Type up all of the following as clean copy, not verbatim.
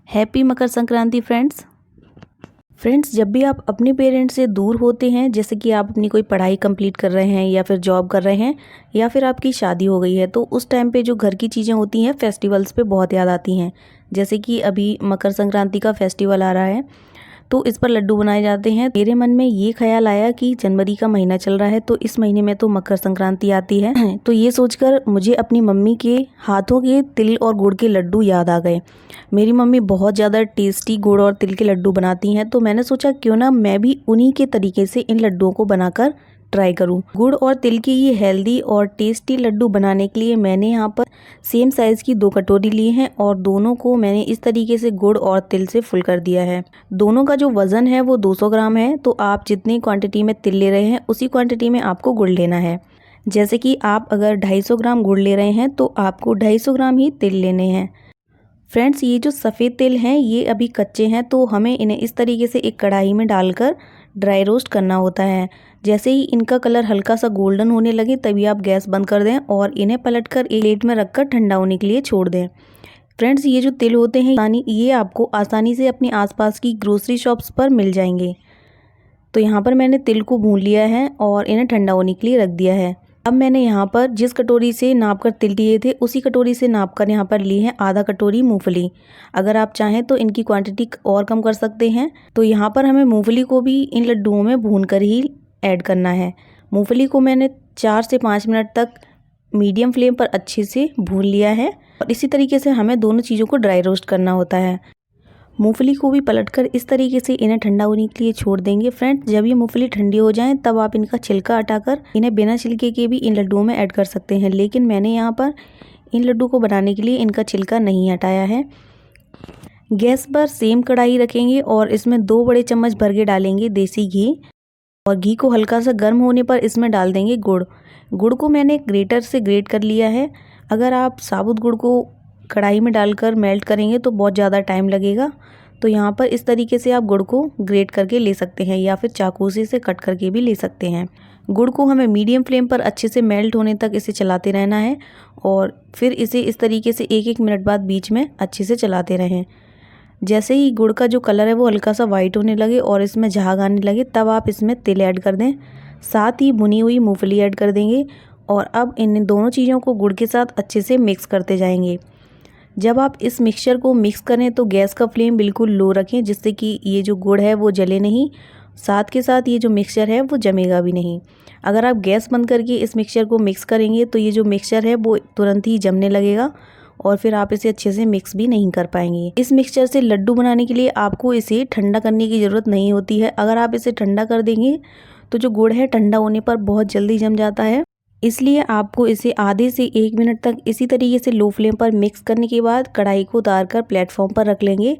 Happy Makar Sankranti friends, जब भी आप अपने पेरेंट्स से दूर होते हैं, जैसे कि आप अपनी कोई पढ़ाई कंप्लीट कर रहे हैं या फिर जॉब कर रहे हैं या फिर आपकी शादी हो गई है, तो उस टाइम पे जो घर की चीज़ें होती हैं फेस्टिवल्स पे बहुत याद आती हैं। जैसे कि अभी मकर संक्रांति का फेस्टिवल आ रहा है, तो इस पर लड्डू बनाए जाते हैं। मेरे मन में ये ख्याल आया कि जनवरी का महीना चल रहा है, तो इस महीने में तो मकर संक्रांति आती है। तो ये सोचकर मुझे अपनी मम्मी के हाथों के तिल और गुड़ के लड्डू याद आ गए। मेरी मम्मी बहुत ज़्यादा टेस्टी गुड़ और तिल के लड्डू बनाती हैं, तो मैंने सोचा क्यों ना मैं भी उन्हीं के तरीके से इन लड्डुओं को बनाकर ट्राई करूं। गुड़ और तिल के ये हेल्दी और टेस्टी लड्डू बनाने के लिए मैंने यहाँ पर सेम साइज़ की 2 कटोरी ली हैं और दोनों को मैंने इस तरीके से गुड़ और तिल से फुल कर दिया है। दोनों का जो वज़न है वो 200 ग्राम है, तो आप जितनी क्वांटिटी में तिल ले रहे हैं उसी क्वांटिटी में आपको गुड़ लेना है। जैसे कि आप अगर 250 ग्राम गुड़ ले रहे हैं तो आपको 250 ग्राम ही तिल लेने हैं। फ्रेंड्स, ये जो सफ़ेद तिल हैं ये अभी कच्चे हैं, तो हमें इन्हें इस तरीके से एक कढ़ाई में डालकर ड्राई रोस्ट करना होता है। जैसे ही इनका कलर हल्का सा गोल्डन होने लगे तभी आप गैस बंद कर दें और इन्हें पलटकर एक प्लेट में रखकर ठंडा होने के लिए छोड़ दें। फ्रेंड्स, ये जो तिल होते हैं ये आपको आसानी से अपने आसपास की ग्रोसरी शॉप्स पर मिल जाएंगे। तो यहाँ पर मैंने तिल को भून लिया है और इन्हें ठंडा होने के लिए रख दिया है। अब मैंने यहाँ पर जिस कटोरी से नाप कर तिल लिए थे उसी कटोरी से नाप कर यहाँ पर ली है आधा कटोरी मूंगफली। अगर आप चाहें तो इनकी क्वांटिटी और कम कर सकते हैं। तो यहाँ पर हमें मूंगफली को भी इन लड्डुओं में भून कर ही ऐड करना है। मूंगफली को मैंने 4 से 5 मिनट तक मीडियम फ्लेम पर अच्छे से भून लिया है और इसी तरीके से हमें दोनों चीज़ों को ड्राई रोस्ट करना होता है। मूंगफली को भी पलटकर इस तरीके से इन्हें ठंडा होने के लिए छोड़ देंगे। फ्रेंड्स, जब ये मूंगफली ठंडी हो जाए तब आप इनका छिलका हटाकर इन्हें बिना छिलके के भी इन लड्डुओं में ऐड कर सकते हैं, लेकिन मैंने यहाँ पर इन लड्डू को बनाने के लिए इनका छिलका नहीं हटाया है। गैस पर सेम कढ़ाई रखेंगे और इसमें 2 बड़े चम्मच भर के डालेंगे देसी घी और घी को हल्का सा गर्म होने पर इसमें डाल देंगे गुड़। गुड़ को मैंने ग्रेटर से ग्रेट कर लिया है। अगर आप साबुत गुड़ को कढ़ाई में डालकर मेल्ट करेंगे तो बहुत ज़्यादा टाइम लगेगा, तो यहाँ पर इस तरीके से आप गुड़ को ग्रेट करके ले सकते हैं या फिर चाकू से कट करके भी ले सकते हैं। गुड़ को हमें मीडियम फ्लेम पर अच्छे से मेल्ट होने तक इसे चलाते रहना है और फिर इसे इस तरीके से 1-1 मिनट बाद बीच में अच्छे से चलाते रहें। जैसे ही गुड़ का जो कलर है वो हल्का सा वाइट होने लगे और इसमें झाग आने लगे तब आप इसमें तिल ऐड कर दें, साथ ही भुनी हुई मूंगफली ऐड कर देंगे और अब इन दोनों चीज़ों को गुड़ के साथ अच्छे से मिक्स करते जाएंगे। जब आप इस मिक्सचर को मिक्स करें तो गैस का फ्लेम बिल्कुल लो रखें, जिससे कि ये जो गुड़ है वो जले नहीं, साथ के साथ ये जो मिक्सचर है वो जमेगा भी नहीं। अगर आप गैस बंद करके इस मिक्सचर को मिक्स करेंगे तो ये जो मिक्सचर है वो तुरंत ही जमने लगेगा और फिर आप इसे अच्छे से मिक्स भी नहीं कर पाएंगे। इस मिक्सचर से लड्डू बनाने के लिए आपको इसे ठंडा करने की ज़रूरत नहीं होती है। अगर आप इसे ठंडा कर देंगे तो जो गुड़ है ठंडा होने पर बहुत जल्दी जम जाता है, इसलिए आपको इसे आधे से 1 मिनट तक इसी तरीके से लो फ्लेम पर मिक्स करने के बाद कढ़ाई को उतार कर प्लेटफॉर्म पर रख लेंगे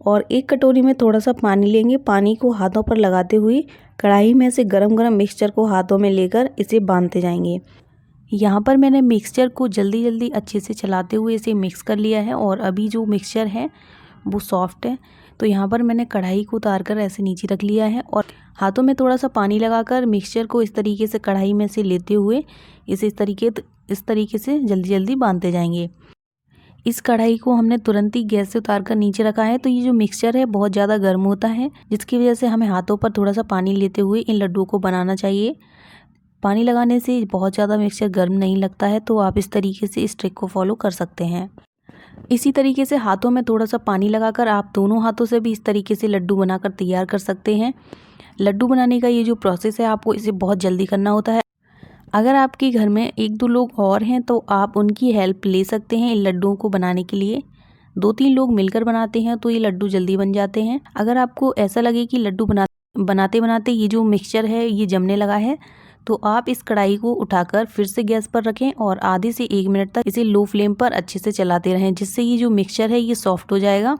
और एक कटोरी में थोड़ा सा पानी लेंगे। पानी को हाथों पर लगाते हुए कढ़ाई में से गरम गरम मिक्सचर को हाथों में लेकर इसे बांधते जाएंगे। यहाँ पर मैंने मिक्सचर को जल्दी जल्दी अच्छे से चलाते हुए इसे मिक्स कर लिया है और अभी जो मिक्सचर है वो सॉफ्ट है, तो यहाँ पर मैंने कढ़ाई को उतार कर ऐसे नीचे रख लिया है और हाथों में थोड़ा सा पानी लगाकर मिक्सचर को इस तरीके से कढ़ाई में से लेते हुए इसे इस तरीके से जल्दी जल्दी बांधते जाएंगे। इस कढ़ाई को हमने तुरंत ही गैस से उतार कर नीचे रखा है, तो ये जो मिक्सचर है बहुत ज़्यादा गर्म होता है, जिसकी वजह से हमें हाथों पर थोड़ा सा पानी लेते हुए इन लड्डुओं को बनाना चाहिए। पानी लगाने से बहुत ज़्यादा मिक्सचर गर्म नहीं लगता है, तो आप इस तरीके से इस ट्रिक को फॉलो कर सकते हैं। इसी तरीके से हाथों में थोड़ा सा पानी लगाकर आप दोनों हाथों से भी इस तरीके से लड्डू बनाकर तैयार कर सकते हैं। लड्डू बनाने का ये जो प्रोसेस है आपको इसे बहुत जल्दी करना होता है। अगर आपके घर में 1-2 लोग और हैं तो आप उनकी हेल्प ले सकते हैं इन लड्डुओं को बनाने के लिए। 2-3 लोग मिलकर बनाते हैं तो ये लड्डू जल्दी बन जाते हैं। अगर आपको ऐसा लगे कि लड्डू बनाते बनाते ये जो मिक्सचर है ये जमने लगा है, तो आप इस कढ़ाई को उठाकर फिर से गैस पर रखें और आधे से 1 मिनट तक इसे लो फ्लेम पर अच्छे से चलाते रहें, जिससे ये जो मिक्सचर है ये सॉफ्ट हो जाएगा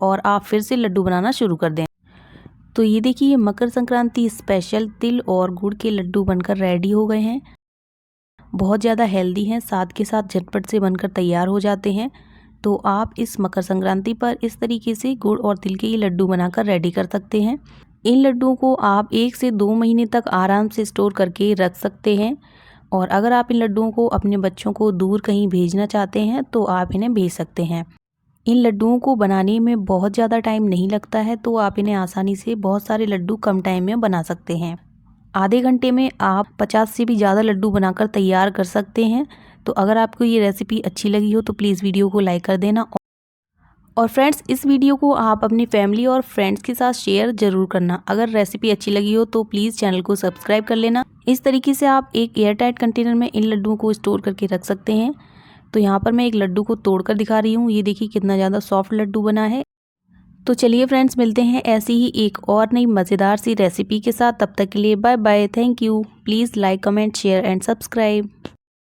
और आप फिर से लड्डू बनाना शुरू कर दें। तो ये देखिए, मकर संक्रांति स्पेशल तिल और गुड़ के लड्डू बनकर रेडी हो गए हैं। बहुत ज़्यादा हेल्दी हैं, साथ के साथ झटपट से बनकर तैयार हो जाते हैं। तो आप इस मकर संक्रांति पर इस तरीके से गुड़ और तिल के ये लड्डू बनाकर रेडी कर सकते हैं। इन लड्डुओं को आप 1 से 2 महीने तक आराम से स्टोर करके रख सकते हैं और अगर आप इन लड्डुओं को अपने बच्चों को दूर कहीं भेजना चाहते हैं तो आप इन्हें भेज सकते हैं। इन लड्डुओं को बनाने में बहुत ज़्यादा टाइम नहीं लगता है, तो आप इन्हें आसानी से बहुत सारे लड्डू कम टाइम में बना सकते हैं। आधे घंटे में आप 50 से भी ज़्यादा लड्डू बनाकर तैयार कर सकते हैं। तो अगर आपको ये रेसिपी अच्छी लगी हो तो प्लीज़ वीडियो को लाइक कर देना। और फ्रेंड्स, इस वीडियो को आप अपनी फैमिली और फ्रेंड्स के साथ शेयर ज़रूर करना। अगर रेसिपी अच्छी लगी हो तो प्लीज़ चैनल को सब्सक्राइब कर लेना। इस तरीके से आप एक एयर टाइट कंटेनर में इन लड्डुओं को स्टोर करके रख सकते हैं। तो यहाँ पर मैं एक लड्डू को तोड़कर दिखा रही हूँ। ये देखिए कितना ज़्यादा सॉफ्ट लड्डू बना है। तो चलिए फ्रेंड्स, मिलते हैं ऐसी ही एक और नई मज़ेदार सी रेसिपी के साथ। तब तक के लिए bye bye. Thank you. Please like, comment, share and subscribe.